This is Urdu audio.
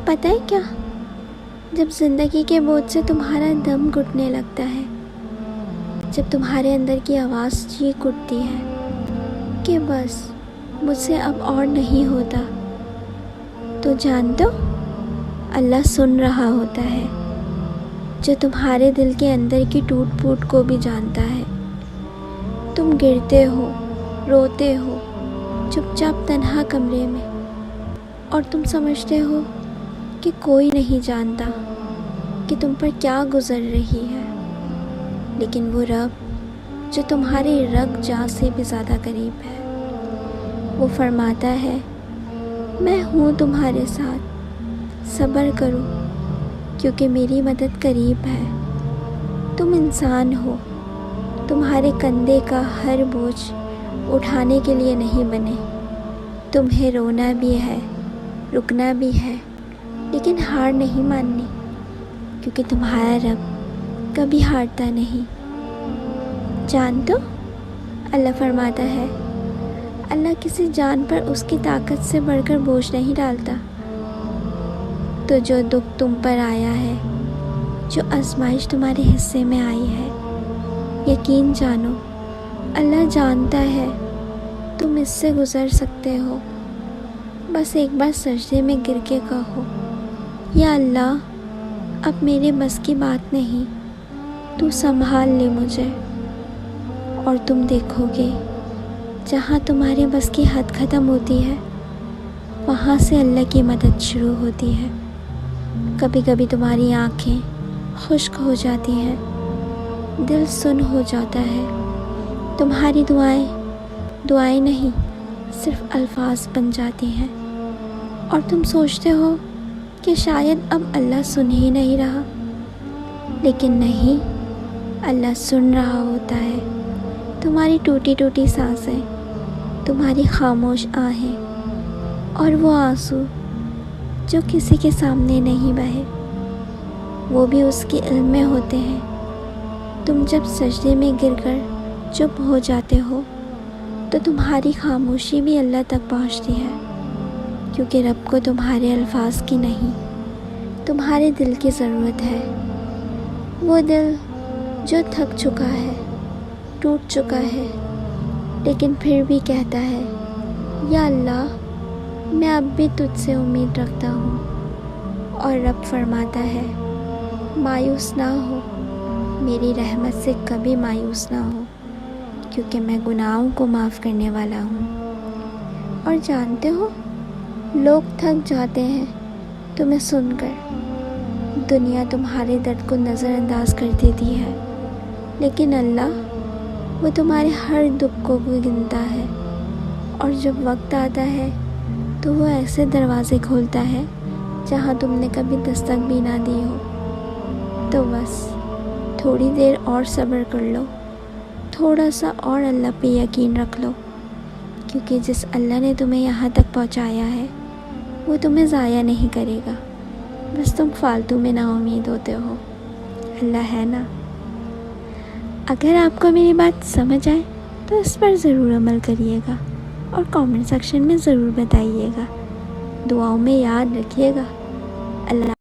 پتہ ہے کیا، جب زندگی کے بوجھ سے تمہارا دم گھٹنے لگتا ہے، جب تمہارے اندر کی آواز چیخ اٹھتی ہے کہ بس مجھ سے اب اور نہیں ہوتا، تو جان دو اللہ سن رہا ہوتا ہے، جو تمہارے دل کے اندر کی ٹوٹ پھوٹ کو بھی جانتا ہے۔ تم گرتے ہو، روتے ہو چپ چاپ تنہا کمرے میں، اور تم سمجھتے ہو کہ کوئی نہیں جانتا کہ تم پر کیا گزر رہی ہے، لیکن وہ رب جو تمہاری رگ جاں سے بھی زیادہ قریب ہے، وہ فرماتا ہے میں ہوں تمہارے ساتھ، صبر کرو کیونکہ میری مدد قریب ہے۔ تم انسان ہو، تمہارے کندھے کا ہر بوجھ اٹھانے کے لیے نہیں بنے۔ تمہیں رونا بھی ہے، رکنا بھی ہے، لیکن ہار نہیں ماننی، کیونکہ تمہارا رب کبھی ہارتا نہیں۔ جان تو اللہ فرماتا ہے اللہ کسی جان پر اس کی طاقت سے بڑھ کر بوجھ نہیں ڈالتا۔ تو جو دکھ تم پر آیا ہے، جو آزمائش تمہارے حصے میں آئی ہے، یقین جانو اللہ جانتا ہے تم اس سے گزر سکتے ہو۔ بس ایک بار سجدے میں گر کے کہو یا اللہ اب میرے بس کی بات نہیں، تو سنبھال لے مجھے، اور تم دیکھو گے جہاں تمہارے بس کی حد ختم ہوتی ہے، وہاں سے اللہ کی مدد شروع ہوتی ہے۔ کبھی کبھی تمہاری آنکھیں خشک ہو جاتی ہیں، دل سن ہو جاتا ہے، تمہاری دعائیں نہیں صرف الفاظ بن جاتی ہیں، اور تم سوچتے ہو کہ شاید اب اللہ سن ہی نہیں رہا، لیکن نہیں، اللہ سن رہا ہوتا ہے تمہاری ٹوٹی ٹوٹی سانسیں، تمہاری خاموش آہیں، اور وہ آنسو جو کسی کے سامنے نہیں بہے، وہ بھی اس کے علم میں ہوتے ہیں۔ تم جب سجدے میں گر کر چپ ہو جاتے ہو تو تمہاری خاموشی بھی اللہ تک پہنچتی ہے، کیونکہ رب کو تمہارے الفاظ کی نہیں، تمہارے دل کی ضرورت ہے۔ وہ دل جو تھک چکا ہے، ٹوٹ چکا ہے، لیکن پھر بھی کہتا ہے یا اللہ میں اب بھی تجھ سے امید رکھتا ہوں۔ اور رب فرماتا ہے مایوس نہ ہو، میری رحمت سے کبھی مایوس نہ ہو، کیونکہ میں گناہوں کو معاف کرنے والا ہوں۔ اور جانتے ہو لوگ تھک جاتے ہیں تمہیں سن کر، دنیا تمہارے درد کو نظر انداز کر دیتی ہے، لیکن اللہ وہ تمہارے ہر دکھ کو بھی گنتا ہے، اور جب وقت آتا ہے تو وہ ایسے دروازے کھولتا ہے جہاں تم نے کبھی دستک بھی نہ دی ہو۔ تو بس تھوڑی دیر اور صبر کر لو، تھوڑا سا اور اللہ پہ یقین رکھ لو، کیونکہ جس اللہ نے تمہیں یہاں تک پہنچایا ہے وہ تمہیں ضائع نہیں کرے گا، بس تم فالتو میں نا امید ہوتے ہو۔ اللہ ہے نا۔ اگر آپ کو میری بات سمجھ آئے تو اس پر ضرور عمل کریے گا، اور کامنٹ سیکشن میں ضرور بتائیے گا، دعاؤں میں یاد رکھیے گا۔ اللہ